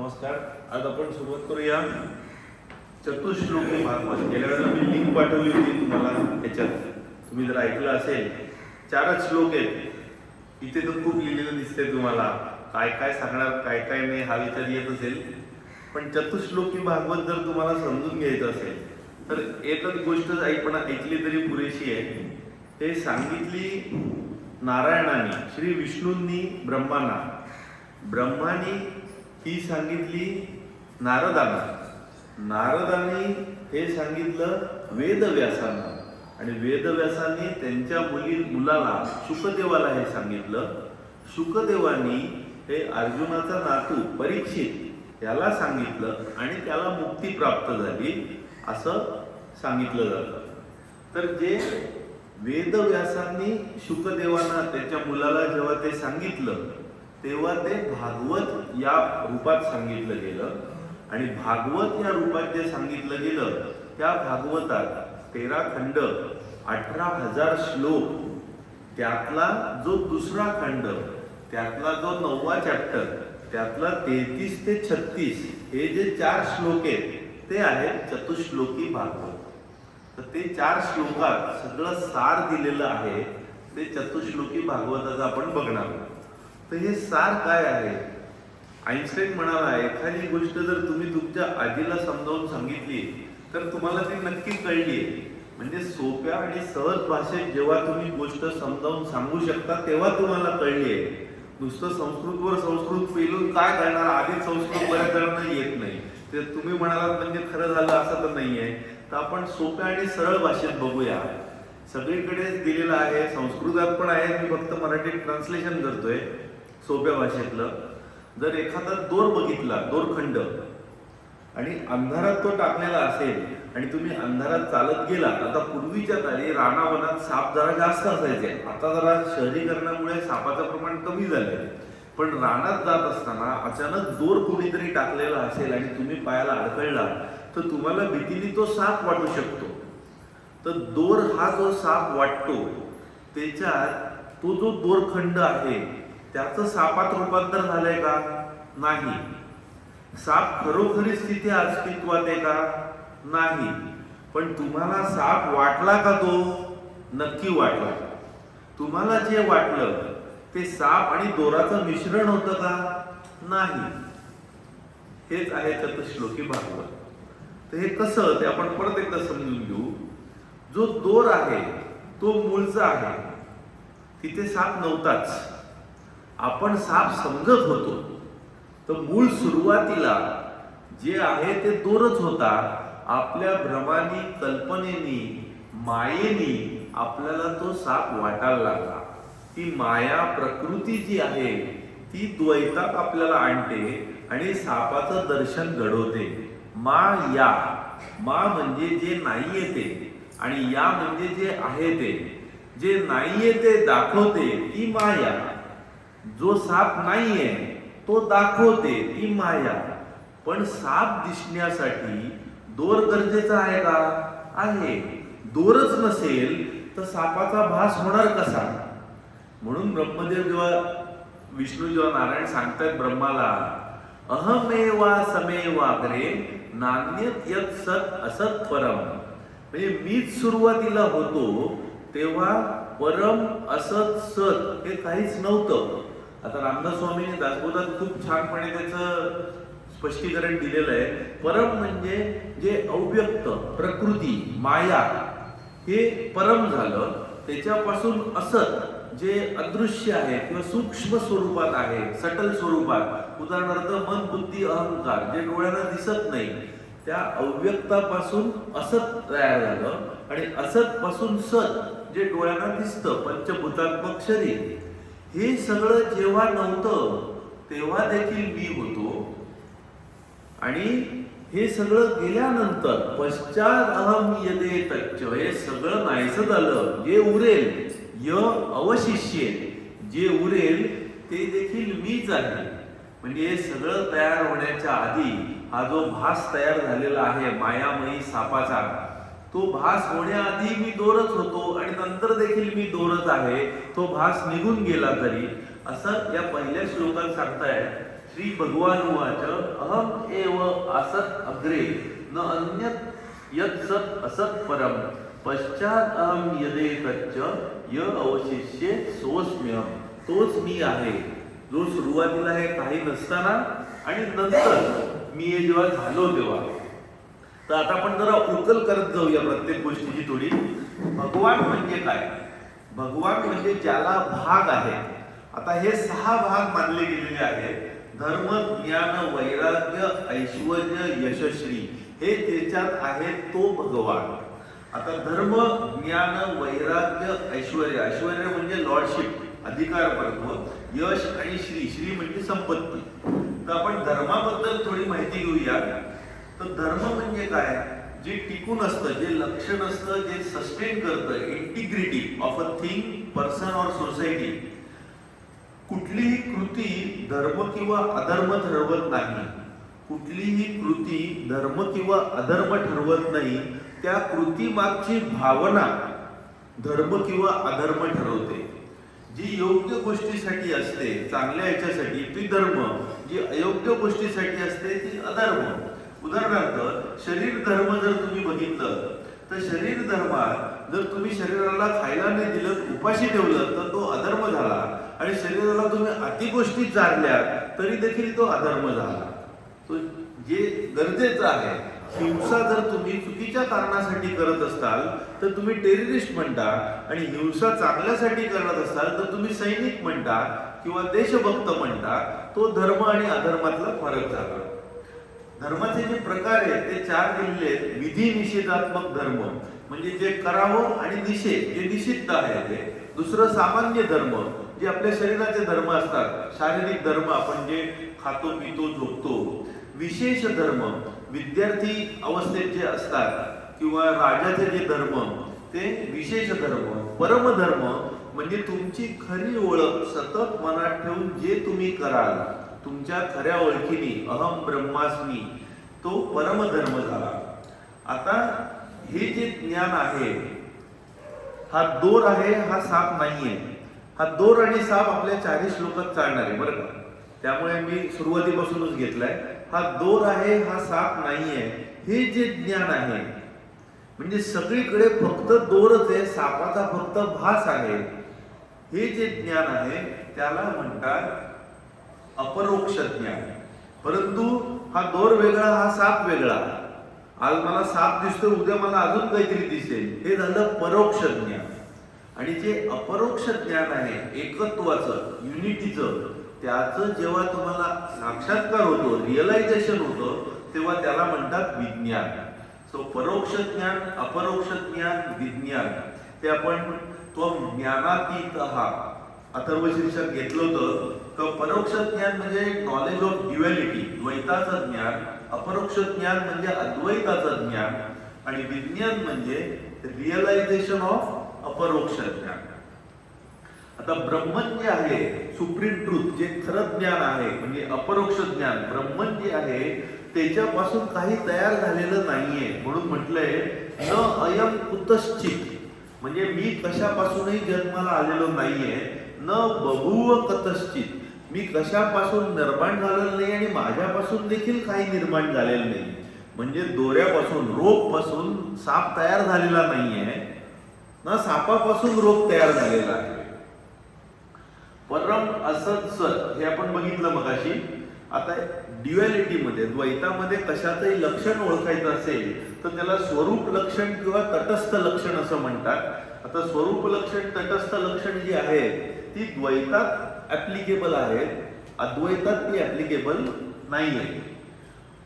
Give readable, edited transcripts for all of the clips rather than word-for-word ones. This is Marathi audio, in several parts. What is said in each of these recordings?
नमस्कार. आज आपण सुरुवात करूया चतुश्लोकी भागवत. गेल्या वेळेला मी लिंक पाठवली होती तुम्हाला. याच्यात तुम्ही जर ऐकलं असेल 4च श्लोक आहेत. इथे तर खूप लिहिलेलं दिसतंय तुम्हाला. काय काय सांगणार काय काय नाही हा विचार येत असेल, पण चतुश्लोकी भागवत जर तुम्हाला समजून घ्यायचं असेल तर एकच गोष्ट आपण ऐकली तरी पुरेशी आहे. हे सांगितली नारायणाने, श्री विष्णूंनी ब्रह्मांना, ब्रह्मानी ही सांगितली नारदांना, नारदांनी हे सांगितलं वेदव्यासांना, आणि वेदव्यासांनी त्यांच्या मुलाला शुकदेवाला हे सांगितलं. शुकदेवानी हे अर्जुनाचा नातू परीक्षित याला सांगितलं आणि त्याला मुक्ती प्राप्त झाली असं सांगितलं जातं. तर जे वेदव्यासांनी शुकदेवांना त्याच्या मुलाला जेव्हा ते सांगितलं तेव्हा ते भागवत या रूपात सांगितलं गेलं. आणि भागवत या रूपात जे सांगितलं गेलं त्या भागवतात 13 खंड, 18,000 श्लोक, त्यातला जो दुसरा खंड, त्यातला जो 9वा चॅप्टर, त्यातला 33 ते 36 हे जे 4 श्लोक आहेत ते आहेत चतुश्लोकी भागवत. तर ते 4 श्लोकात सगळं सार दिलेलं आहे. ते चतुश्लोकी भागवताचं आपण बघणार आहोत. तर हे सार काय आहे? आईन्स्टाईन म्हणाला, एखादी गोष्ट जर तुम्ही तुमच्या आजीला समजावून सांगितली तर तुम्हाला ती नक्की कळली. म्हणजे सोप्या आणि सहज भाषेत जेव्हा तुम्ही गोष्ट समजावून सांगू शकता तेव्हा तुम्हाला कळली आहे. नुसतं संस्कृतवर संस्कृत पेलून काय करणार? आधी संस्कृत बऱ्याच जणांना येत नाही. ते तुम्ही म्हणालात म्हणजे खरं झालं असं तर नाहीये. तर आपण सोप्या आणि सरळ भाषेत बघूया. सगळीकडेच दिलेलं आहे, संस्कृतात पण आहे, मी फक्त मराठीत ट्रान्सलेशन करतोय सोप्या भाषेतलं. जर एखादा दोर बघितला, दोरखंड, आणि अंधारात तो टाकलेला असेल आणि तुम्ही अंधारात चालत गेला. आता पूर्वीच्या काळी रानावनात साप जरा जास्त असायचे. आता जरा शहरीकरणामुळे सापाचं प्रमाण कमी झालंय. पण रानात जात असताना अचानक दोर कोणीतरी टाकलेला असेल आणि तुम्ही पायाला अडकळला तर तुम्हाला भीतीने तो साप वाटू शकतो. तर दोर हा जो साप वाटतो त्याच्यात तो जो दोरखंड आहे त्याचं सापात रूपांतर झालंय का? नाही. साप खरोखरीच तिथे अस्तित्वात आहे का? नाही. पण तुम्हाला साप वाटला का? तो नक्की वाटला. तुम्हाला जे वाटलं ते साप आणि दोराचं मिश्रण होतं का? नाही. हेच आहे चतुश्लोकी भागवत. तर हे कसं ते आपण परत एकदा समजून घेऊ. जो दोर आहे तो मूळचा आहे, तिथे साप नव्हताच. आपण साप समजत होतो. तर मूळ सुरुवातीला जे आहे ते दोरच होता. आपल्या भ्रमानी, कल्पनेनी, मायेनी आपल्याला तो साप वाटायला लागला. ती माया प्रकृती जी आहे ती द्वैतात आपल्याला आणते आणि सापाचं दर्शन घडवते. माया, मा म्हणजे जे नाहीये ते, आणि या म्हणजे जे आहे ते. जे नाहीये ते दाखवते ती माया. जो साप नाहीये तो दाखवते ती माया. पण साप दिसण्यासाठी दोर गरजेचा आहे का? आहे. दोरच नसेल तर सापाचा भास होणार कसा? म्हणून ब्रह्मदेव जेव्हा विष्णू जेव्हा नारायण सांगतात ब्रह्माला, अहमेवा समेवाग्रे नान्यत यत् सत् असत् परम. म्हणजे मीच सुरुवातीला होतो तेव्हा परम असत सत हे काहीच नव्हतं. आता रामदास स्वामींनी दासबोधात खूप छानपणे त्याचं स्पष्टीकरण दिलेलं आहे. परम म्हणजे जे अव्यक्त, प्रकृती, माया हे परम झालं. त्याच्यापासून असत जे अदृश्य आहे किंवा सूक्ष्म स्वरूपात आहे, सटल स्वरूपात, उदाहरणार्थ मन, बुद्धी, अहंकार जे डोळ्यांना दिसत नाही, त्या अव्यक्तापासून असत तयार झालं. आणि असत पासून सत जे डोळ्यांना दिसतं, पंचभूतात्मक शरीर. हे सगळं जेव्हा नव्हतं तेव्हा देखील मी होतो. आणि हे सगळं गेल्यानंतर पश्चात अहम यदे तच्च, हे सगळं नाहीसं झालं. जे उरेल य अवशिष्ये, जे उरेल ते देखील मीच आहे. म्हणजे हे सगळं तयार होण्याच्या आधी हा जो भास तयार झालेला आहे मायामयी सापाचा, तो भास होण्याआधी मी दोरच होतो आणि नंतर देखील मी दोरच आहे. तो भास निघून गेला तरी, असं या पहिल्या श्लोकात सांगताय श्री भगवान उवाच अहम एव असत अग्रे न अन्यत् यत् सत् असत् परम पश्चात अहम यदेकच्च य अवशिष्ये सोऽस्म्यहम्. तोच मी आहे जो सुरुवातीला हे काही नसताना आणि नंतर मी हे जेव्हा झालो तेव्हा. तर आता आपण जरा उकल करत जाऊया प्रत्येक गोष्टीची थोडी. भगवान म्हणजे काय? भगवान म्हणजे ज्याला भाग आहे. आता हे 6 भाग मानले गेलेले आहेत. धर्म, ज्ञान, वैराग्य, ऐश्वर्य, यशश्री हे त्याच्यात आहे तो भगवान. आता धर्म, ज्ञान, वैराग्य, ऐश्वर्य. ऐश्वर्य म्हणजे लॉर्डशिप, अधिकार पर्व. यश आणि श्री, श्री म्हणजे संपत्ती. तर आपण धर्माबद्दल थोडी माहिती घेऊया. तर धर्म म्हणजे काय? जे टिकून असतं, जे लक्षण असतं, जे सस्टेन करतं integrity of a thing, person or society. कुठलीही कृती धर्म किंवा अधर्म ठरवत नाही. कुठलीही कृती धर्म किंवा अधर्म ठरवत नाही. त्या कृती मागची भावना धर्म किंवा अधर्म ठरवते. जी योग्य गोष्टीसाठी असते, चांगल्या याच्यासाठी ती धर्म, जी अयोग्य गोष्टीसाठी असते ती अधर्म. उदाहरणार्थ शरीर धर्म जर तुम्ही बघितलं तर शरीर धर्मात जर तुम्ही शरीराला खायला नाही दिलं, उपाशी ठेवलं तर तो अधर्म झाला. आणि शरीराला तुम्ही अति गोष्टी चारल्या तरी देखील तो अधर्म झाला. तो जे गरजेचं आहे, हिंसा जर तुम्ही चुकीच्या कारणासाठी करत असाल तर तुम्ही टेररिस्ट म्हणता, आणि हिंसा चांगल्यासाठी करत असाल तर तुम्ही सैनिक म्हणता किंवा देशभक्त म्हणता. तो धर्म आणि अधर्मातला फरक झाला. धर्माचे जे प्रकार आहेत ते 4 दिलेले आहेत. विधी निषेधात्मक धर्म म्हणजे जे करावं, आणि निषेध जे निषिद्ध आहे ते. दुसरं सामान्य धर्म जे आपल्या शरीराचे धर्म असतात, शारीरिक धर्म आपण जे खातो पितो झोपतो. विशेष धर्म विद्यार्थी अवस्थेत जे असतात, किंवा राजाचे जे धर्म ते विशेष धर्म. परमधर्म म्हणजे तुमची खरी ओळख सतत मनात ठेवून जे तुम्ही कराल, तुमच्या खऱ्या ओळखीने अहम ब्रह्मास्मी, तो परमधर्म झाला. आता हे जे ज्ञान आहे, हा दोर आहे, हा साप नाहीये. हा दोर आणि साप आपल्या 40 श्लोकात चालणार आहे बरं का. त्यामुळे मी सुरुवातीपासूनच घेतलाय. हा दोर आहे, हा साप नाहीये. हे जे ज्ञान आहे म्हणजे सगळीकडे फक्त दोरच आहे, सापाचा फक्त भास आहे. हे जे ज्ञान आहे त्याला म्हणतात अपरोक्ष ज्ञान. परंतु हा दोर वेगळा, हा साप वेगळा. आज मला साप दिसतो, उद्या मला अजून काहीतरी दिसेल. हे झालं परोक्ष ज्ञान. आणि जे अपरोक्ष ज्ञान आहे एकत्वाचं, युनिटीचं, त्याचं जेव्हा तुम्हाला साक्षात्कार होतो, रिअलायझेशन होतं, तेव्हा त्याला म्हणतात विज्ञान. सो परोक्ष ज्ञान, अपरोक्ष ज्ञान, विज्ञान. ते आपण तो ज्ञानातीत हा अथर्व शीर्षक घेतलं होतं. तर परोक्ष ज्ञान म्हणजे नॉलेज ऑफ ड्युअलिटी, द्वैताचं ज्ञान. अपरोक्ष ज्ञान म्हणजे अद्वैताचं ज्ञान. आणि विज्ञान म्हणजे रिअलायझेशन ऑफ अपरोक्ष ज्ञान. आता ब्रह्मन जे आहे, सुप्रीम ट्रूथ, जे खरं ज्ञान आहे म्हणजे अपरोक्ष ज्ञान, ब्रह्मन जे आहे त्याच्यापासून काही तयार झालेलं नाहीये. म्हणून म्हटलंय न अयम कुतश्चित, म्हणजे मी कशापासूनही जन्माला आलेलो नाहीये. न बभूव कतश्चित, मी कशापासून निर्माण झालेलं नाही आणि माझ्यापासून देखील काही निर्माण झालेलं नाही. म्हणजे दोऱ्यापासून, रोप पासून साप तयार झालेला नाहीये ना, सापापासून रोप तयार झालेला आहे. परम असत सत हे आपण बघितलं मगाशी. आता ड्युअलिटी मध्ये, द्वैतामध्ये कशाचंही लक्षण ओळखायचं असेल तर त्याला स्वरूप लक्षण किंवा तटस्थ लक्षण असं म्हणतात. आता स्वरूप लक्षण, तटस्थ लक्षण जी आहेत ती द्वैतात ऍप्लिकेबल आहेत, अद्वैतात ती ऍप्लिकेबल नाहीये.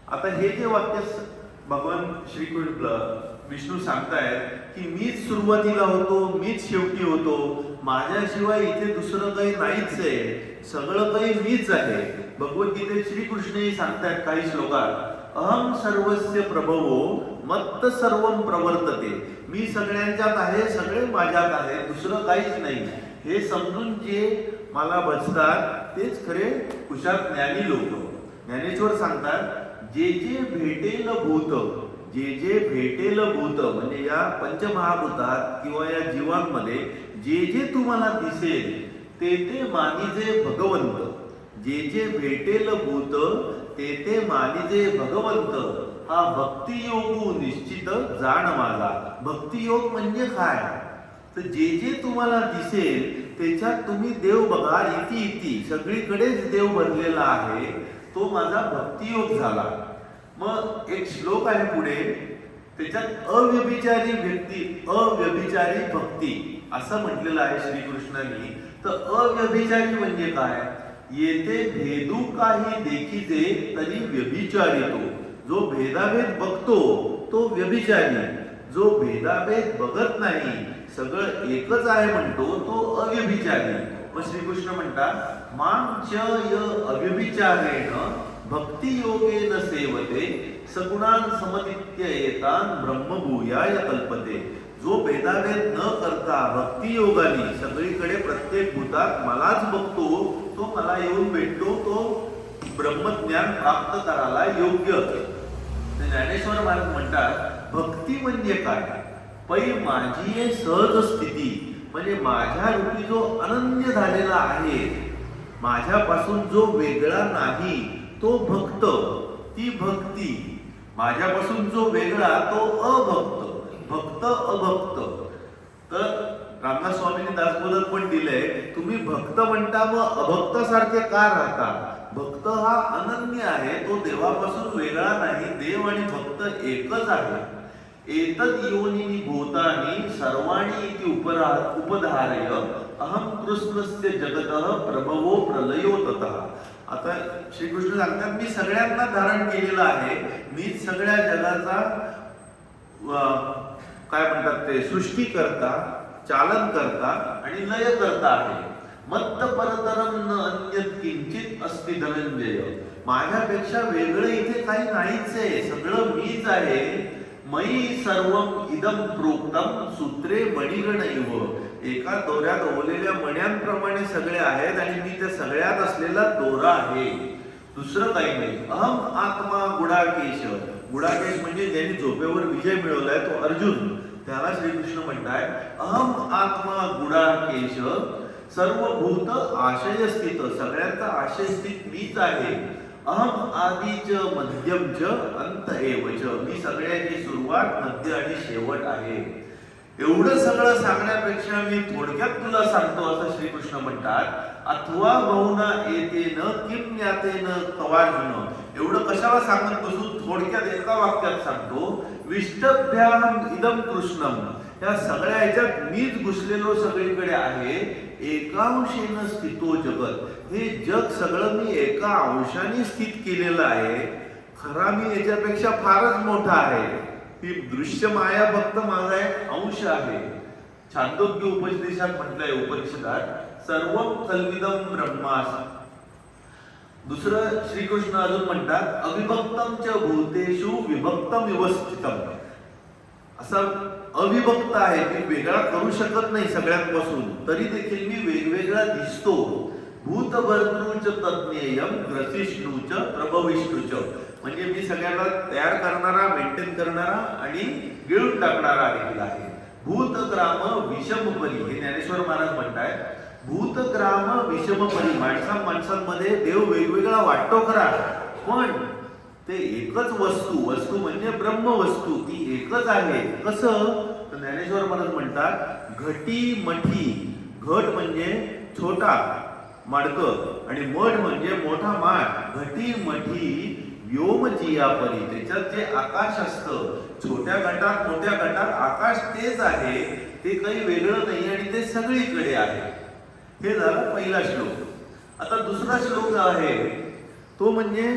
आता हे जे वाक्य भगवान श्रीकृष्ण विष्णू सांगतायत की मीच सुरुवातीला होतो, मीच शेवटी होतो, माझ्याशिवाय इथे दुसरं काही नाहीच आहे, सगळं काही मीच आहे. भगवद्गीतेत श्रीकृष्णही सांगतायत काही श्लोकात, अहम सर्वस्य प्रभवो मत्त सर्वम प्रवर्तते, मी सगळ्यांच्यात आहे, सगळे माझ्यात आहे, दुसरं काहीच नाही. हे समजून जे मला भजतात तेच खरे हुशार ज्ञानी लोक. ज्ञानेश्वर सांगतात जे जे भेटेल भूत, जे जे भेटेल भूत म्हणजे या पंचमहाभूतात किंवा या जीवांमध्ये जे जे तुम्हाला दिसेल ते ते मानिजे भगवंत. जे जे भेटेल भूत ते ते मानिजे भगवंत, हा भक्ती योगू निश्चित जाण माझा. भक्ती योग म्हणजे काय? तर जे जे तुम्हाला दिसेल त्याच्यात तुम्ही देव बघा. इति इति सगळीकडेच देव भरलेला आहे, तो माझा भक्तियोग झाला. मग एक श्लोक आहे पुढे, त्याच्यात अव्यभिचारी व्यक्ती अव्यभिचारी भक्ती असं म्हटलेलं आहे श्रीकृष्णांनी. तर अव्यभिचारी म्हणजे काय? येथे भेदू काही देखीजे तरी व्यभिचारी तो. जो भेदाभेद बघतो तो व्यभिचारी, जो भेदाभेद बघत नाही सगळं एकच आहे म्हणतो तो अव्यभिचारी. मग श्रीकृष्ण म्हणतात मां च य अव्यभिचारेण भक्ती योगेन सेवते सगुणान समतित्येतान ब्रह्मभूयाय कल्पते. जो भेदाभेद न करता भक्ती योगाने सगळीकडे प्रत्येक भूतात मलाच बघतो, तो मला येऊन भेटतो, तो ब्रह्मज्ञान प्राप्त करायला योग्य. ज्ञानेश्वर महाराज म्हणतात भक्ती म्हणजे काय? पै माझी हे सहज स्थिती, म्हणजे माझ्या रूपी जो अनन्य झालेला आहे, माझ्यापासून जो वेगळा नाही तो भक्त, ती भक्ती. माझ्यापासून जो वेगळा तो अभक्त, भक्त अभक्त. तर रामदास स्वामींनी दासबोधत पण दिलंय, तुम्ही भक्त म्हणता मग अभक्तासारखे का राहता? भक्त हा अनन्य आहे, तो देवापासून वेगळा नाही. देव आणि भक्त एकच आहे. एतद योनिनी भूतानि सर्वाणि इति उपधारय अहम कृष्णस्य जगतः प्रभवो प्रलयो ततः. आता श्रीकृष्ण सांगतात मी सगळ्यांना धारण केलेला आहे, मी सगळ्या जगाचा काय म्हणतात ते सृष्टी करता, चालन करता आणि लय करता आहे. मत्त परतरम न अन्यत किंचित अस्ति धनंजय. माझ्यापेक्षा वेगळं इथे काही नाहीच आहे, सगळं मीच आहे. मयी सर्वम इदम प्रोक्तम सूत्रे मणिगणैव. एका दोऱ्यात ओलेल्या मण्यांप्रमाणे सगळे आहेत आणि मी त्या सगळ्यात असलेला दोरा आहे, दुसरं काही नाही. अहम आत्मा गुडाकेश. गुडाकेश म्हणजे ज्यांनी झोपेवर विजय मिळवलाय तो अर्जुन, त्याला श्रीकृष्ण म्हणताय अहम आत्मा गुडाकेश सर्व भूत आशय स्थित. सगळ्यांचा आशय स्थित मीच आहे. अहम आदिच मध्यम च अंत एवच. मी सगळ्याची सुरुवात मध्य आणि शेवट आहे. एवढं सगळं सांगण्यापेक्षा मी थोडक्यात तुला सांगतो असं श्रीकृष्ण म्हणतात. अथवा बहुना एतेन किम ज्ञातेन तवार्जुन. एवढं कशाला सांगत बसू, थोडक्यात एका वाक्यात सांगतो. विष्टभ्याम इदम कृष्णम. या सगळ्या ह्याच्यात मीच घुसलेलो सगळीकडे आहे. एकांशेन स्थितो जगत. हे जग सगळं मी एका अंशाने स्थित केलेलं आहे. खरा मी याच्यापेक्षा फारच मोठा आहे. ही दृश्य माया फक्त माझा एक अंश आहे. छांदोग्य उपदेशात म्हटलंय उपनिषदात सर्वम कल्विदम ब्रह्मास. दुसरं श्रीकृष्ण अजून म्हणतात अविभक्तम च भूतेषु विभक्तम व्यवस्थितम. असं अविभक्त आहे, मी वेगळा करू शकत नाही सगळ्यांपासून, तरी देखील मी वेगवेगळा दिसतो. भूतभर्तृच तज्ञेयम ग्रसिष्णूच प्रभविष्णूच. म्हणजे मी सगळ्यांना तयार करणारा, मेंटेन करणारा आणि गिळून टाकणारा देखील आहे. भूतग्राम विषमपरी. हे ज्ञानेश्वर महाराज म्हणतायत भूतग्राम विषमपरी. माणसांमध्ये देव वेगवेगळा वाटतो खरा, पण ते एकच वस्तू, वस्तू म्हणजे ब्रह्मवस्तू, ती एकच आहे. कसं? तर ज्ञानेश्वर महाराज म्हणतात घटी मठी. घट म्हणजे छोटा माडकं आणि मठ म्हणजे मोठा माठ. घटी मठी व्योम जियापरी. त्याच्यात जे आकाश असतं, छोट्या गटात मोठ्या गटात आकाश तेच आहे, ते काही वेगळं नाही आणि ते सगळीकडे आहे. हे झाला पहिला श्लोक. आता दुसरा श्लोक आहे तो म्हणजे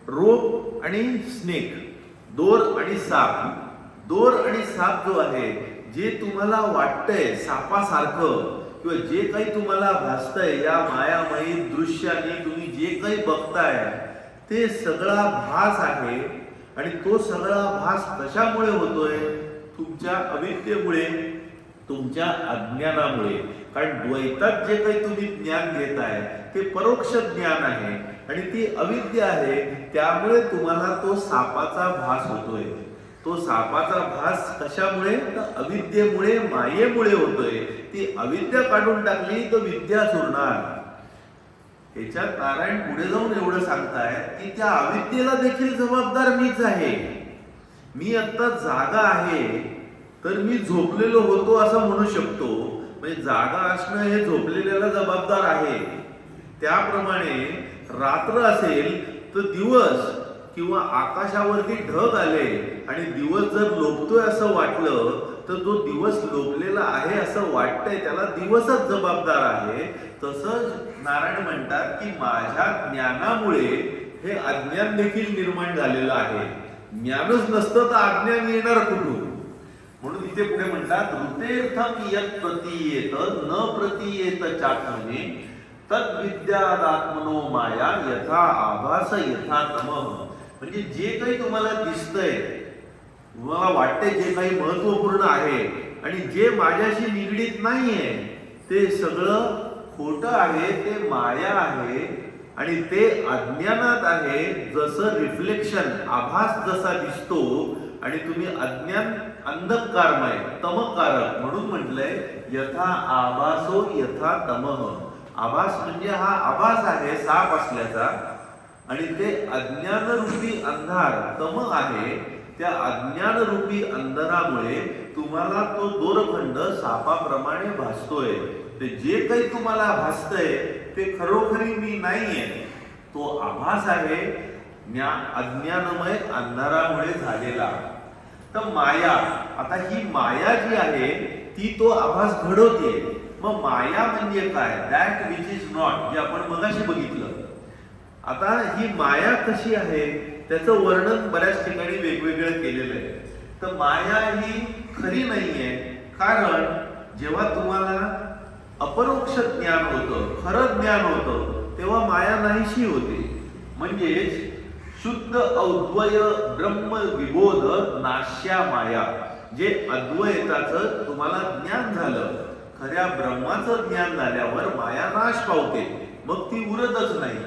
रोप आणि स्नेक, दोर आणि साप. दोर आणि साप जो आहे, जे तुम्हाला वाटतंय सापासारखं किंवा जे काही तुम्हाला भासतंय या मायामयी दृश्याने, तुम्ही जे काही बघताय ते सगळा भास आहे. आणि तो सगळा भास कशामुळे होतोय? तुमच्या अविद्येमुळे, तुमच्या अज्ञानामुळे. कारण द्वैतात जे काही तुम्ही ज्ञान घेताय ते परोक्ष ज्ञान आहे आणि ती अविद्या आहे. त्यामुळे तुम्हाला तो सापाचा भास होतोय. तो सापाचा भास कशामुळे? तर अविद्येमुळे, मायेमुळे होतोय. ती अविद्या काढून टाकली तर विद्या सुरणार. याच्यात नारायण पुढे जाऊन एवढं सांगतायत की त्या अविद्येला देखील जबाबदार मीच आहे. मी आता जागा आहे तर मी झोपलेलो होतो असं म्हणू शकतो. म्हणजे जागा असणं हे झोपलेल्याला जबाबदार आहे. त्याप्रमाणे रात्र असेल तर दिवस किंवा आकाशावरती ढग आले आणि दिवस जर लोभतोय असं वाटलं तर जो दिवस लोभलेला आहे असं वाटतंय त्याला दिवसच जबाबदार आहे. तसंच नारायण म्हणतात की माझ्या ज्ञानामुळे हे अज्ञान देखील निर्माण झालेलं आहे. ज्ञानच नसतं तर अज्ञान येणार कुठून? म्हणून इथे पुढे म्हणतात ऋतेर्थम यत् प्रतीयेत न प्रतीयेत चात्मने तद विद्यादात्मनो माया यथा आभास यथा तमः. म्हणजे जे काही तुम्हाला दिसतंय, मला वाटते जे काही महत्वपूर्ण आहे आणि जे माझ्याशी निगडीत नाहीये ते सगळं खोटं आहे, ते माया आहे आणि ते अज्ञानात आहे. जसं रिफ्लेक्शन आभास जसा दिसतो आणि तुम्ही अज्ञान अंधकारमय तमकारक म्हणून म्हटलंय यथा आभासो यथा तमः. आभास म्हणजे हा आभास आहे साप असल्याचा आणि ते अज्ञान रूपी अंधार तम आहे. त्या अज्ञान रूपी अंधारामुळे तुम्हाला तो दोरखंड सापाप्रमाणे भासतोय. ते जे काही तुम्हाला भासतंय ते खरोखरी मी नाहीये, तो आभास आहे अज्ञानमय अंधारामुळे झालेला. तर माया, आता ही माया जी आहे ती तो आभास घडवते. मग माया म्हणजे काय? दॅट विच इज नॉट, जे आपण मगाशी बघितलं. आता ही माया कशी आहे त्याचं वर्णन बऱ्याच ठिकाणी वेगवेगळं केलेलं आहे. तर माया ही खरी नाहीये, कारण जेव्हा तुम्हाला अपरोक्ष ज्ञान होतं, खरं ज्ञान होतं, तेव्हा माया नाहीशी होते. म्हणजेच शुद्ध अद्वय ब्रह्म विबोध नाश्या माया. जे अद्वैताचं तुम्हाला ज्ञान झालं, खऱ्या ब्रह्माचं ज्ञान झाल्यावर माया नाश पावते, मग ती उरतच नाही.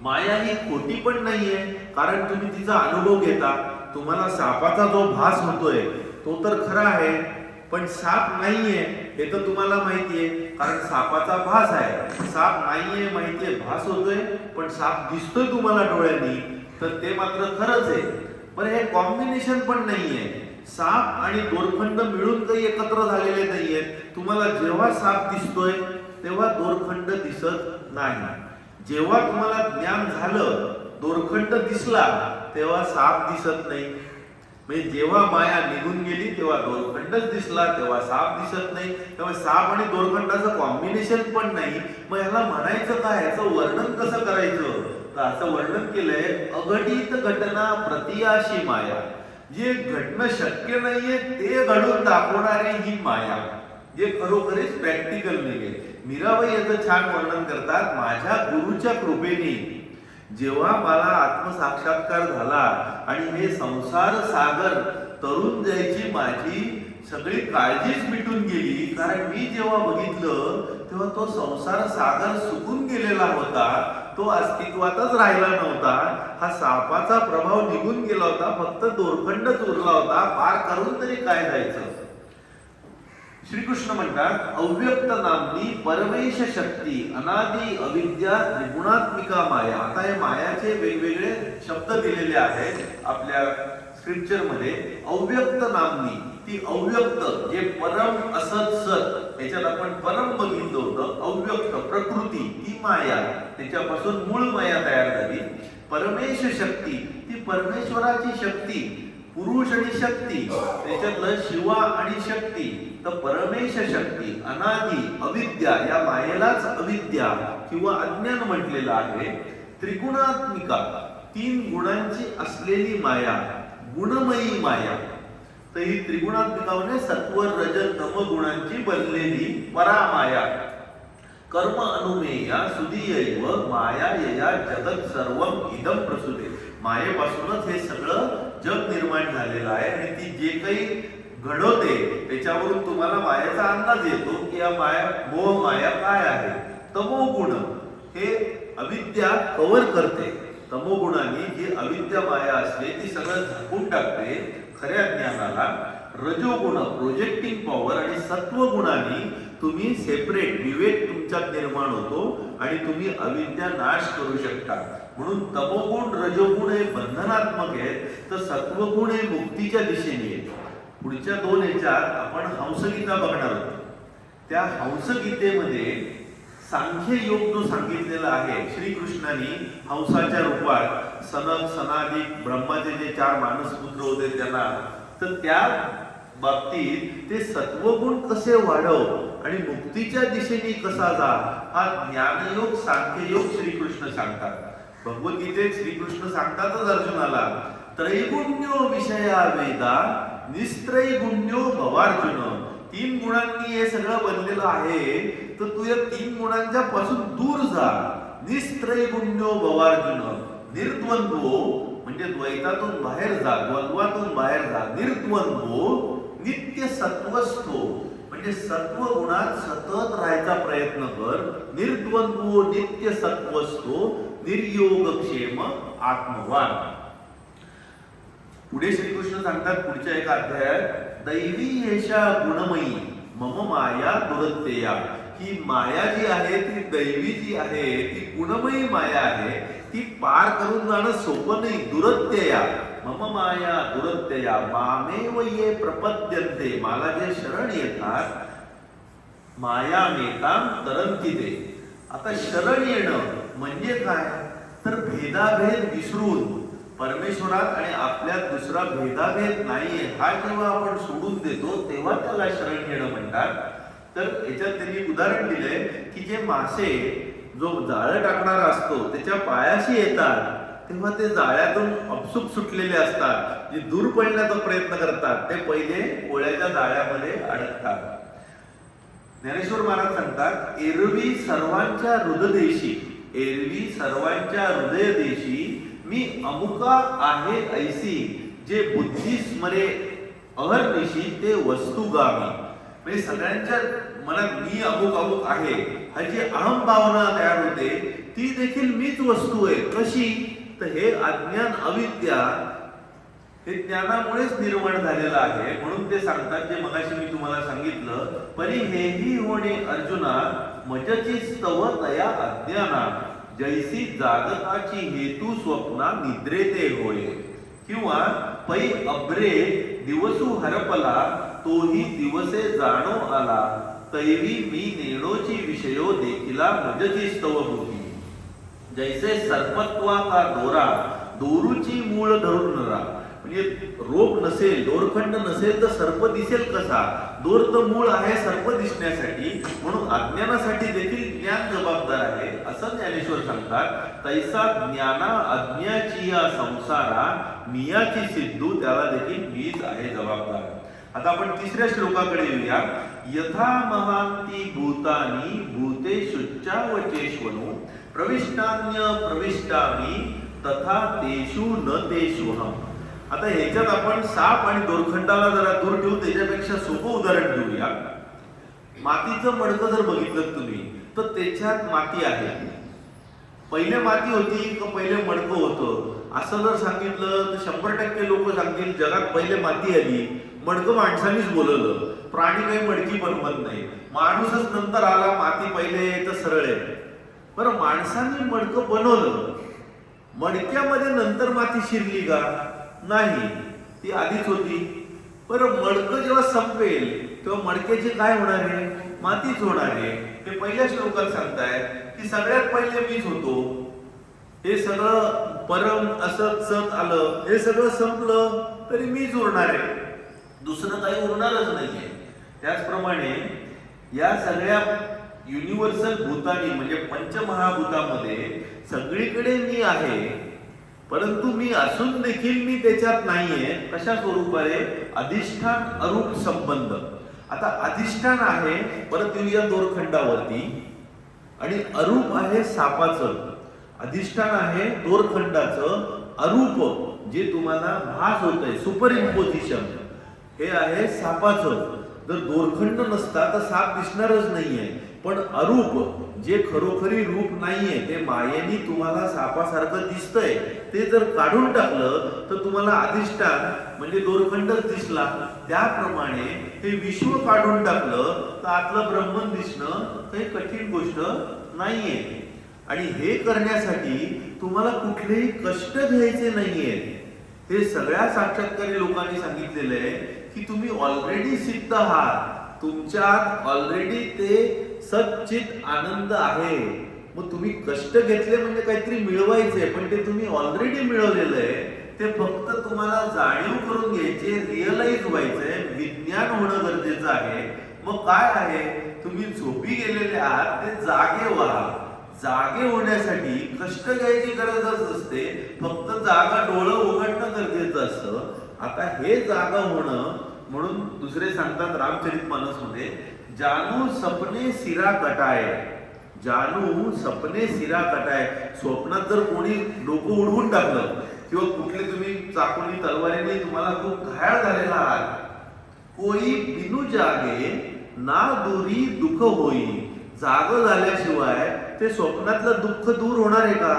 माया ही खोटी पण नाहीये, कारण तुम्ही तिचा अनुभव घेता. तुम्हाला सापाचा जो भास होतोय तो तर खरा आहे, पण साप नाहीये हे तर तुम्हाला माहितीये, कारण सापाचा भास आहे. साप नाहीये माहितीये, भास होतोय, पण साप दिसतोय तुम्हाला डोळ्यांनी, तर ते मात्र खरंच आहे. पण हे कॉम्बिनेशन पण नाहीये. साप आणि दोरखंड मिळून काही एकत्र झालेले नाहीयेत. तुम्हाला जेव्हा साप दिसतोय तेव्हा दोरखंड दिसत नाही. जेव्हा तुम्हाला ज्ञान झालं, दोरखंड दिसला, तेव्हा साप दिसत नाही. म्हणजे जेव्हा माया निघून गेली तेव्हा दोरखंडच दिसला, तेव्हा साप दिसत नाही. तेव्हा साप आणि दोरखंडाचं कॉम्बिनेशन पण नाही. मग ह्याला म्हणायचं काय, याचं वर्णन कसं करायचं? तर असं वर्णन केलंय अघटित घटना प्रतियाशी माया. जे घडणं शक्य नाहीये ते घडून दाखवणारी ही माया, जे खरोखरीच प्रॅक्टिकल नाहीये. मीराबाई याचं छान वर्णन करतात. माझ्या गुरुच्या कृपेने जेव्हा मला आत्मसाक्षात्कार झाला आणि हे संसार सागर तरुण जायची माझी सगळी काळजीच मिटून गेली. कारण मी जेव्हा बघितलं तेव्हा तो संसार सागर सुकून गेलेला होता, तो अस्तित्वातच राहिला नव्हता. हा सापाचा प्रभाव निघून गेला होता, फक्त दोरखंडच उरला होता. पार करून तरी काय जायचं? श्रीकृष्ण म्हणतात अव्यक्त नामनी परमेश शक्ती अनादि अविद्या त्रिगुणात्मिका माया. आता हे मायाचे वेगवेगळे शब्द दिलेले आहेत आपल्या स्क्रिप्चर मध्ये. अव्यक्त नामनी, ती अव्यक्त जे परम असत सत, याच्यात आपण परम बघितलं होतं. अव्यक्त प्रकृती ती माया, त्याच्यापासून मूळ माया तयार झाली. परमेश शक्ती, ती परमेश्वराची शक्ती, पुरुष आणि शक्ती, त्याच्यातलं शिवा आणि शक्ती. तर परमेश शक्ती, अनादि अविद्या, या मायेलाच अविद्या किंवा अज्ञान म्हटलेलं आहे. त्रिगुणात्मिका, तीन गुणांची असलेली माया, गुणमयी माया. तर ही त्रिगुणात्मिका म्हणजे सत्व रज तम गुणांची बनलेली परामाया. कर्म अनुमेया सुधीयैव माया यया जगत सर्वम इदम प्रसूते. मायेपासूनच हे सगळं जग निर्माण झालेलं आहे आणि ती जे काही घडवते त्याच्यावरून तुम्हाला मायाचा अंदाज येतो की या माया, मोह माया काय आहे. तमोगुण हे अविद्या कव्हर करते. तमोगुणाने जी अविद्या माया असते ती सगळं झाकून टाकते खऱ्या ज्ञानाला. रजोगुण प्रोजेक्टिंग पॉवर आणि सत्वगुणाने तुम्ही सेपरेट विवेक तुमच्यात निर्माण होतो आणि तुम्ही अविद्या नाश करू शकता. म्हणून तमोगुण रजोगुण हे बंधनात्मक आहेत, तर सत्वगुण हे मुक्तीच्या दिशेने आहेत. पुढच्या 2 ह्याच्यात आपण हंसगीता बघणार आहोत. त्या हंसगीतेमध्ये सांख्य योग जो सांगितलेला आहे, श्रीकृष्णाने हंसाच्या रूपात सनक सनादिक ब्रह्माचे जे 4 मानसपुत्र होते त्यांना, तर त्या बाबतीत ते सत्वगुण कसे वाढव आणि मुक्तीच्या दिशेने कसा जा, हा ज्ञानयोग सांख्ययोग श्रीकृष्ण सांगतात. भगवद्गीतेत श्रीकृष्ण सांगतातच अर्जुनाला, त्रैगुण्यो विषया वेदा निस्त्रैगुण्यो भवार्जुन. 3 गुणांनी हे सगळं बनलेलं आहे, तर तू या 3 गुणांच्या पासून दूर जा. निस्त्रैगुण्यो भवार्जुन, निर्द्वंद्वो म्हणजे द्वैतातून बाहेर जा, द्वंद्वातून बाहेर जा. निर्द्वंद्वो नित्य सत्वस्थो म्हणजे सत्व गुणात सतत राहायचा प्रयत्न कर. निर्द्वंद्वो नित्य सत्वस्थो निर्योगक्षेम आत्मवान. पुढे श्रीकृष्ण सांगतात पुढच्या एका अध्यायात, दैवी येशा गुणमयी मम माया दुरत्तेया. ही माया जी आहे ती दैवी जी आहे ती गुणमयी माया आहे, ती पार करून जाणं सोपं नाही. दुरत्तेया मम माया दुरत्तेया मामेव ये प्रपद्यन्ते. मला जे शरण येतात माया मेताम तरंती ते. आता शरण येणं म्हणजे काय, तर भेदाभेद विसरून परमेश्वरात आणि आपल्यात दुसरा भेदाभेद नाहीये हा जेव्हा आपण सोडून देतो तेव्हा त्याला शरण येणं म्हणतात. तर याच्यात त्यांनी उदाहरण दिलंय की जे मासे जो जाळं टाकणारा असतो त्याच्या पायाशी येतात तेव्हा ते जाळ्यातून अपसुक सुटलेले असतात, जे दूर पडण्याचा प्रयत्न करतात ते पहिले कोळ्याच्या जाळ्यामध्ये अडकतात. ज्ञानेश्वर महाराज सांगतात, एरवी सर्वांच्या हृदयदेशी, एरवी सर्वांच्या हृदयदेशी मी अमुका आहे ऐसी, जे बुद्धी स्मरे अहर्निशी ते वस्तुगामी. म्हणजे सगळ्यांच्या मनात मी अमुक अमुक आहे हा जी अहम भावना तयार होते ती देखील मीच वस्तू आहे. कशी, तर हे अज्ञान अविद्या हे ज्ञानामुळेच निर्माण झालेलं आहे. म्हणून ते सांगतात, जे मगाशी मी तुम्हाला सांगितलं, परी हेही होणे अर्जुना मजची स्तव तया अज्ञाना, जैसी जागताची हेतू स्वप्ना निद्रेते होय. किंवा पै अब्रे दिवसू हरपला तोही दिवसे जाणो आला, तैवी मी नेणोची विषयो देखिला मजची स्तव बुद्धी. जैसे सर्पत्वा का दोरा दोरूची मूळ धरून नरा. म्हणजे रोप नसेल, दोरखंड नसेल तर सर्प दिसेल कसा. दोर तर मूळ आहे सर्प दिसण्यासाठी, म्हणून अज्ञानासाठी देखील ज्ञान जबाबदार आहे असं ज्ञानेश्वर सांगतात. तैसा ज्ञाना अज्ञाची या संसारा मियाची सिद्धू, त्याला देखील मीच आहे जबाबदार. आता आपण 3ऱ्या श्लोकाकडे येऊया. यथा महांती भूतानी भूतेषुच्चावचेष्वनु प्रविष्टान्य प्रविष्टामी तथा तेषु न तेष्वहम. आता ह्याच्यात आपण साप आणि दोरखंडाला जरा दूर ठेवू, त्याच्यापेक्षा सोपं उदाहरण घेऊया. मातीचं मडकं जर बघितलं तुम्ही तर त्याच्यात माती आहे. पहिले माती होती का पहिले मडकं होतं असं जर सांगितलं तर 100% लोक सांगतील जगात पहिले माती आली, मडकं माणसांनीच बोलवलं. प्राणी काही मडकी बनवत नाही, माणूसच नंतर आला. माती पहिले तर सरळ आहे. बरं, माणसांनी मडकं बनवलं, मडक्यामध्ये नंतर माती शिरली का? नाही, ती आधीच होती. बरं, मडकं जेव्हा संपेल तेव्हा मडक्याची काय होणार आहे? मातीच होणार आहे. ते पहिल्या श्लोकात सांगताय की सगळ्यात पहिले मीच होतो. हे सगळं परम असत सत आलं, हे सगळं संपलं तरी मीच उरणार आहे, दुसरं काही उरणारच नाहीये. त्याचप्रमाणे या सगळ्या युनिव्हर्सल भूतानी म्हणजे पंचमहाभूतामध्ये सगळीकडे मी आहे, परंतु मी असून देखील मी त्याच्यात नाहीये. कशा स्वरूपाने? अधिष्ठान अरूप संबंध. आता अधिष्ठान आहे, परत येऊया दोरखंडावरती, आणि अरूप आहे सापाचं. अधिष्ठान आहे दोरखंडाचं, अरूप जे तुम्हाला भास होतंय सुपर इम्पोजिशन हे आहे सापाचं. जर दोरखंड नसता तर साप दिसणारच नाहीये. पण अरूप, जे खरोखरी रूप नाहीये, ते मायेनी तुम्हाला सापासारखं दिसतंय, ते जर काढून टाकलं तर तुम्हाला अधिष्ठान म्हणजे दोरखंडच दिसला. त्याप्रमाणे हे विश्व काढून टाकलं तर आतलं ब्रह्मन दिसणं काही कठीण गोष्ट नाहीये. आणि हे करण्यासाठी तुम्हाला कुठलेही कष्ट घ्यायचे नाहीये. हे सगळ्या साक्षात्कारी लोकांनी सांगितलेलं आहे की तुम्ही ऑलरेडी सिद्ध आहात, तुमच्यात ऑलरेडी ते सच्चित आनंद आहे. मग तुम्ही कष्ट घेतले म्हणजे काहीतरी मिळवायचे, पण ते तुम्ही ऑलरेडी मिळवलेलं आहे. ते फक्त तुम्हाला जाणीव करून घ्यायचे, रिअलाइज व्हायचंय, विज्ञान होणं गरजेचं आहे. मग काय आहे, तुम्ही झोपी गेलेले आहात, ते जागे व्हा. जागे होण्यासाठी कष्ट घ्यायची गरजच असते, फक्त जागा डोळं उघडणं गरजेचं असतं. आता हे जागा होणं म्हणून दुसरे सांगतात रामचरितमानसमध्ये, जानू सपने सिरा कटाय. जानू सपने सिरा कटाय. स्वप्नात जर कोणी डोकं उडवून टाकलं किंवा कुठले तुम्ही चाकूनी तलवारीने तुम्हाला खूप घायाळ झालेला आहात, कोई बिनु जागे ना दूरी दुःख होई. जाग झाल्याशिवाय ते स्वप्नातलं दुःख दूर होणार आहे का?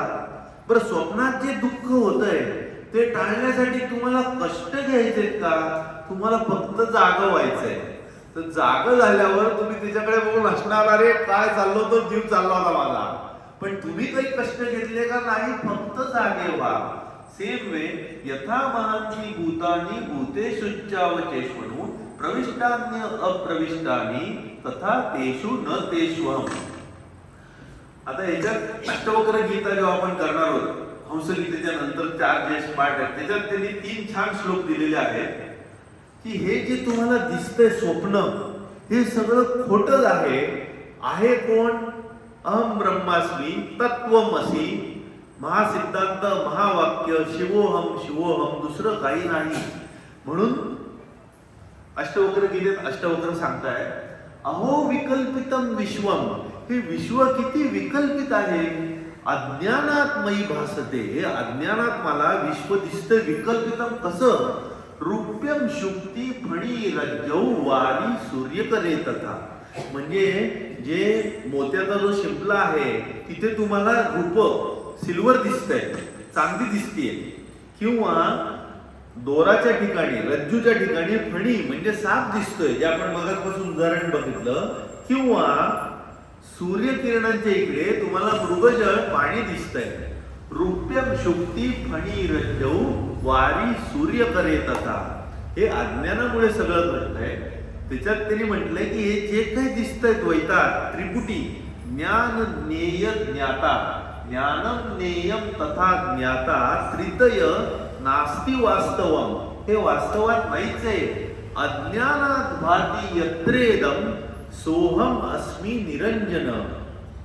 बरं, स्वप्नात जे दुःख होतंय ते टाळण्यासाठी तुम्हाला कष्ट घ्यायचेत का? तुम्हाला फक्त जाग व्हायचंय. तर जाग झाल्यावर तुम्ही त्याच्याकडे बघून हसणार, अरे काय चाललो तो जीव चालला होता माझा. पण तुम्ही काही कष्ट घेतले का नाही, फक्त जागे व्हा. सेम वे यथा महांची भूतानी भूतेषुच्चावचेष्वनु प्रविष्टान्य अप्रविष्टानी तथा तेषु न तेष्वहम. आता याच्यात अष्टवक्र गीता जेव्हा आपण करणार आहोत, हंसगीतेच्या नंतर 4 जे पाठ आहेत, त्याच्यात त्यांनी 3 छान श्लोक दिलेले आहेत की हे जे तुम्हाला दिसतंय स्वप्न, हे सगळं खोटच आहे. आहे कोण? अहम ब्रह्मास्मी तत्वमसी, महासिद्धांत महावाक्य, शिवोहम शिवोहम, दुसरं काही नाही. म्हणून अष्टवक्र गीतेत अष्टवक्र सांगताय, अहो विकल्पितम विश्वम. हे विश्व किती विकल्पित आहे. अज्ञानात मयी भासते. हे अज्ञानात मला विश्व दिसतं विकल्पितम. कसं? रूप्यम शुक्ती फणी रज्जौ वारी सूर्य करे तथा. म्हणजे जे मोत्याचा जो शिंपला आहे तिथे तुम्हाला रूप सिल्वर दिसतंय, चांदी दिसतीये, किंवा दोराच्या ठिकाणी रज्जूच्या ठिकाणी फणी म्हणजे साप दिसतोय, जे आपण मगाचपासून उदाहरण बघितलं, किंवा सूर्यकिरणांच्या इकडे तुम्हाला मृगजळ पाणी दिसतंय. रूप्यम शुक्ती फणी रज्जौ वारी सूर्य करे तथा. हे अज्ञानामुळे सगळं घडतंय. त्याच्यात त्यांनी म्हटलंय की हे जे काही दिसतंय द्वैतात, त्रिपुटी, ज्ञान ज्ञेय ज्ञाता, ज्ञानम ज्ञेयम तथा ज्ञाता, त्रितय नास्ति वास्तवम. हे वास्तवात नाहीच आहे. अज्ञानात भाती यत्रेदम सोहम अस्मी निरंजन.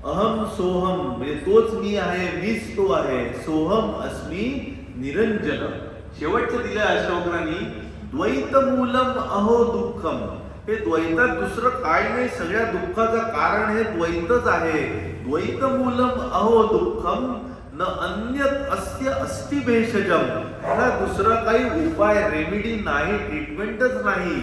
अहम सोहम म्हणजे तोच मी आहे, मीच तो आहे. सोहम अस्मी निरंजन. शेवटचं दिलं अष्टवक्रांनी, द्वैत मूलम अहो दुःखम. हे द्वैतात दुसरं काय नाही, सगळ्या दुःखाचं कारण हे द्वैतच आहे. द्वैत मूलम अहो दुःखम न अन्यत अस्य अस्ति भेषजम. याला दुसरा काही उपाय, रेमेडी नाही, ट्रीटमेंटच नाही.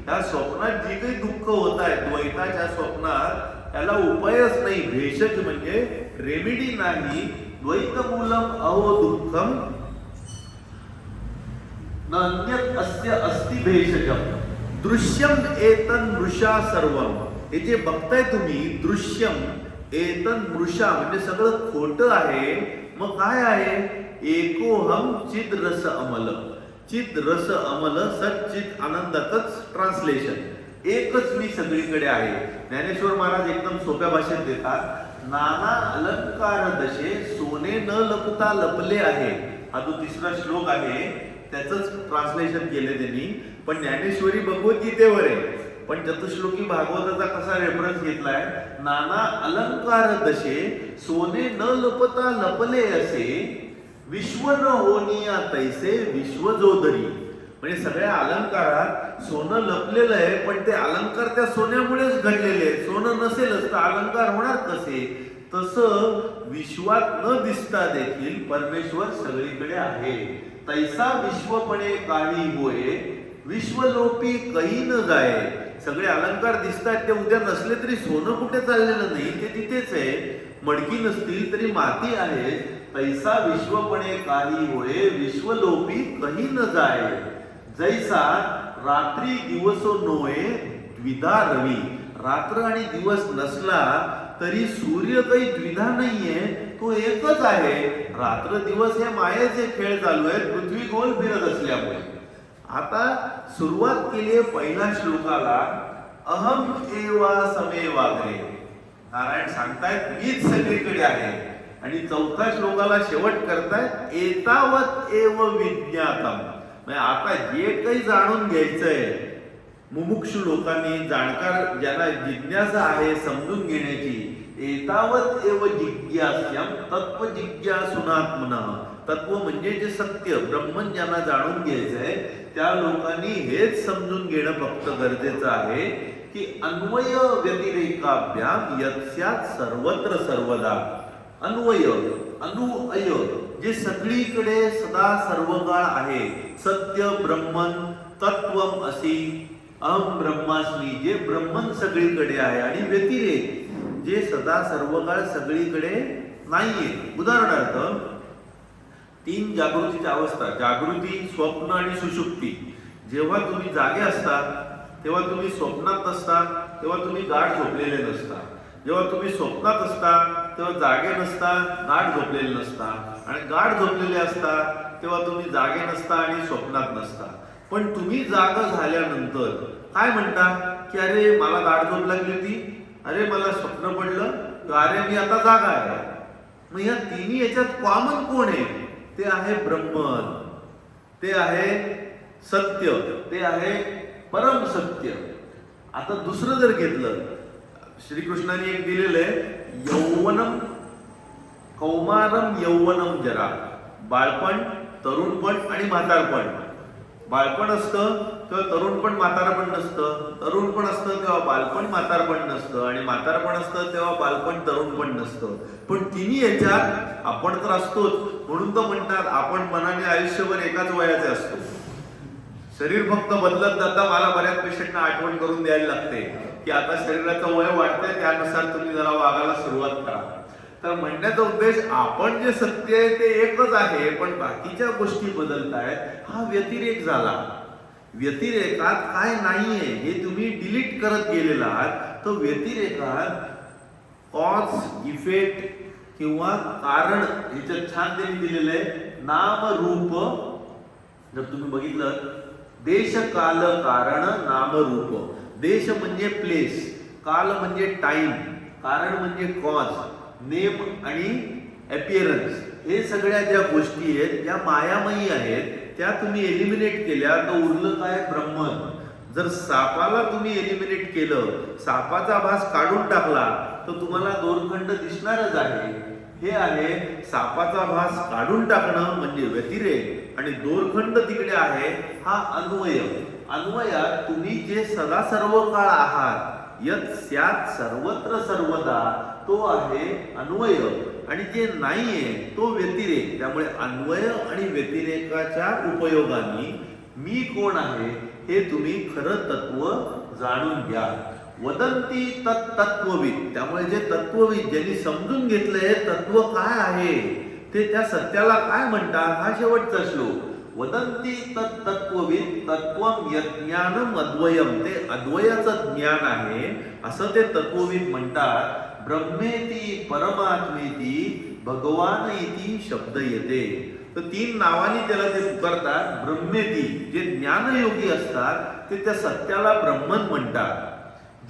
या स्वप्नात जी काही दुःख होत आहे द्वैताच्या स्वप्नात, त्याला उपायच नाही. भेषज म्हणजे रेमेडी नाही. द्वैत मूलम अहो दुःखम न अन्यत अस्य अस्ति भेषजम. दृश्यम एतन मृषा सर्वम. हे जे बघताय तुम्ही, दृश्यम एतन मृषा म्हणजे सगळं खोटं आहे. मग काय आहे? एकोहम चिद रस अमल. चिद रस अमल सच्चित आनंदातच ट्रान्सलेशन. एकच मी सगळीकडे आहे. ज्ञानेश्वर महाराज एकदम सोप्या भाषेत देतात, नाना अलंकार दशे सोने न लपता लपले आहे. हा जो 3रा श्लोक आहे त्याचंच ट्रान्सलेशन केले त्यांनी. पण ज्ञानेश्वरी भगवद्गीतेवर आहे, पण चतुश्लोकी भागवताचा कसा रेफरन्स घेतलाय? नाना अलंकार दशे सोने न लपता लपले असे, विश्व न होनिया तैसे विश्वजोदरी. म्हणजे सगळ्या अलंकारात सोनं लपलेलं आहे, पण ते अलंकार त्या सोन्यामुळेच घडलेले आहेत. सोनं नसेलच तर अलंकार होणार कसे? तसं विश्वात न दिसता देखील परमेश्वर सगळीकडे आहे. तैसा विश्वपणे काही होय, विश्वलोपी कही न जाय. सगळे अलंकार दिसतात ते उद्या नसले तरी सोनं कुठे चाललेलं नाही, ते तिथेच आहे. मडकी नसतील तरी माती आहे. तैसा विश्वपणे काही होय, विश्वलोपी कही न जाय. जैसा रात्री दिवसो नोए द्विधा रवी. रात्र आणि दिवस नसला तरी सूर्य काही द्विधा नाहीये, तो एकच आहे. रात्र दिवस हे मायेचे खेळ चालू आहेत पृथ्वी गोल फिरत असल्यामुळे. आता सुरुवात केली पहिल्या श्लोकाला, अहम एवा समेवाग्रे. नारायण सांगतायत मीच सगळीकडे आहे. आणि चौथ्या श्लोकाला शेवट करतायत एतावत एव विज्ञातम. म्हणजे आता जे काही जाणून घ्यायचंय मुमुक्षु लोकांनी, जाणकार ज्यांना जिज्ञासा आहे समजून घेण्याची, एतावत एव जिज्ञास्यम तत्व जिज्ञासुनात्मनः. तत्व म्हणजे जे सत्य ब्रह्मन ज्यांना जाणून घ्यायचंय त्या लोकांनी हेच समजून घेणं फक्त गरजेचं आहे की अन्वय व्यतिरेकाभ्याम यत्स्यात् सर्वत्र सर्वदा. अन्वय अनुअय जे सगळीकडे सदा सर्वकाळ आहे. सत्य ब्रह्मन तत्वम असी अहम ब्रह्मास्मी जे ब्रह्मन सगळीकडे आहे. आणि व्यतिरेक जे सदा सर्वकाळ सगळीकडे नाहीये. उदाहरणार्थ 3 जागृतीच्या अवस्था, जागृती, स्वप्न आणि सुषुप्ती. जेव्हा तुम्ही जागे असता तेव्हा तुम्ही स्वप्नात नसता, तेव्हा तुम्ही गाढ झोपलेले नसता. जेव्हा तुम्ही स्वप्नात असता तेव्हा जागे नसता, गाढ झोपलेले नसता. आणि गाढ झोपलेले असता तेव्हा तुम्ही जागे नसता आणि स्वप्नात नसता. पण तुम्ही जाग झाल्यानंतर काय म्हणता की अरे मला गाढ झोप लागली होती, अरे मला स्वप्न पडलं, अरे मी आता जागा आहे. मग या तिन्ही याच्यात कॉमन कोण आहे? ते आहे ब्रह्मन, ते आहे सत्य, ते आहे परम सत्य. आता दुसरं जर घेतलं, श्रीकृष्णाने एक दिलेलं आहे यौवनम कौमारम यौवनम जरा. बाळपण, तरुणपण आणि म्हातारपण. बाळपण असतं तेव्हा तरुणपण म्हातारपण नसतं, तरुणपण असतं तेव्हा बालपण म्हातारपण नसतं, आणि म्हातारपण असतं तेव्हा बालपण तरुणपण नसतं. पण तिन्ही याच्यात आपण तर असतोच. म्हणून तर म्हणतात आपण मनाने आयुष्यभर एकाच वयाचे असतो. शरीर फक्त बदलत जाता. मला बऱ्याच पेशंटना आठवण करून द्यायला लागते की आता शरीराचं वय वाढतंय, त्यानुसार तुम्ही जरा वागायला सुरुवात करा. तर म्हणण्याचा उद्देश आपण जे सत्य आहे ते एकच आहे, पण बाकीच्या गोष्टी बदलतायत. हा व्यतिरेक झाला. व्यतिरेकात काय नाहीये हे तुम्ही डिलीट करत गेलेला आहात. तो व्यतिरेकात कॉज इफेक्ट किंवा कारण ह्याच्यात छान त्यांनी दिलेलं आहे नाम रूप. जर तुम्ही बघितलं देश काल कारण नाम रूप. देश म्हणजे प्लेस, काल म्हणजे टाइम, कारण म्हणजे कॉज, नेम आणि अपिअरन्स. हे सगळ्या ज्या गोष्टी आहेत ज्या मायामयी आहेत त्या तुम्ही एलिमिनेट केल्या तर उरलं काय? ब्रह्मन. जर सापाला तुम्ही एलिमिनेट केलं, सापाचा भास काढून टाकला तर तुम्हाला दोरखंड दिसणारच आहे. हे आहे सापाचा भास काढून टाकणं म्हणजे व्यतिरेक, आणि दोरखंड तिकडे आहे हा अन्वय. अन्वयात तुम्ही जे सदा सर्व काळ आहात यत् स्यात् सर्वत्र सर्वदा तो आहे अन्वय, आणि जे नाहीये तो व्यतिरेक. त्यामुळे अन्वय आणि व्यतिरेकाच्या उपयोगाने मी कोण आहे हे तुम्ही खरं तत्व जाणून घ्या. वदंती तत्त्वविद. त्यामुळे जे तत्वविद ज्यांनी समजून घेतलंय तत्व काय आहे ते त्या सत्याला काय म्हणतात हा शेवटचा श्लोक. वदंती तत्त्वविद तत्वम यज्ञानम अद्वयम. ते अद्वयाचं ज्ञान आहे असं ते तत्वविद म्हणतात. ब्रह्मेती परमात्मेती भगवान इति शब्द येते. तर 3 नावांनी त्याला ते पुकारतात. ब्रह्मेती जे ज्ञानयोगी असतात ते त्या सत्याला ब्रह्मन म्हणतात.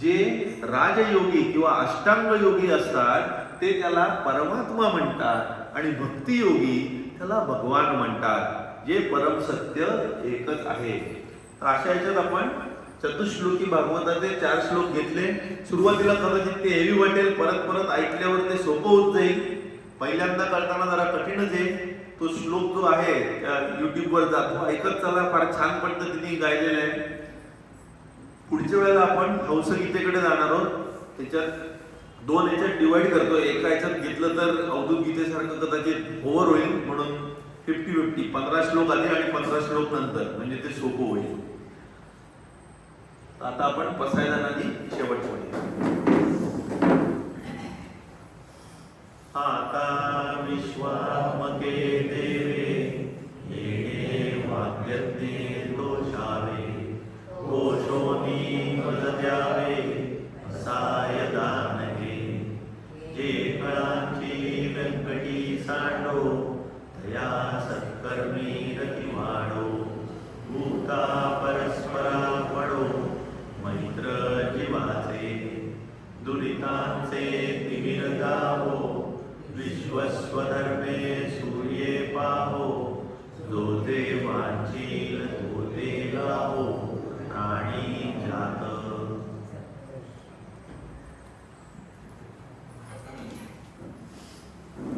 जे राजयोगी किंवा अष्टांग योगी असतात ते त्याला परमात्मा म्हणतात, आणि भक्तियोगी त्याला भगवान म्हणतात. जे परम सत्य एकच आहे. तर अशा याच्यात आपण चतुश्लोकी भागवताचे 4 श्लोक घेतले. सुरुवातीला कदाचित ते हेवी वाटेल, परत परत ऐकल्यावर ते सोपं होत जाईल. पहिल्यांदा कळताना जरा कठीणच आहे. तो श्लोक जो आहे युट्यूबवर जातो, ऐकत चला, फार छान पद्धतीने गायलेला आहे. पुढच्या वेळेला आपण हंसगीतेकडे जाणार आहोत. त्याच्यात 2 याच्यात डिवाइड करतो. एका याच्यात घेतलं तर अवधूत गीतेसारखं कदाचित ओव्हर होईल, म्हणून 50-50 15 श्लोक आधी आणि 15 श्लोक नंतर, म्हणजे ते सोपं होईल. आता आपण पसायदानाची शेवट म्हणूया. आता विश्वात्मके देवे येणे वाग्यज्ञे दोषावे दोषोनी मज द्यावे सायदानहे जे फळांची व्यंकटी सांडो तया सत्कर्मी रती वाढो भूता परस्परा पडो मैत्र जीवाचे दुरितांचे तिमिर गावो विश्वस्वधर्मे सूर्ये पाहो जो देवांची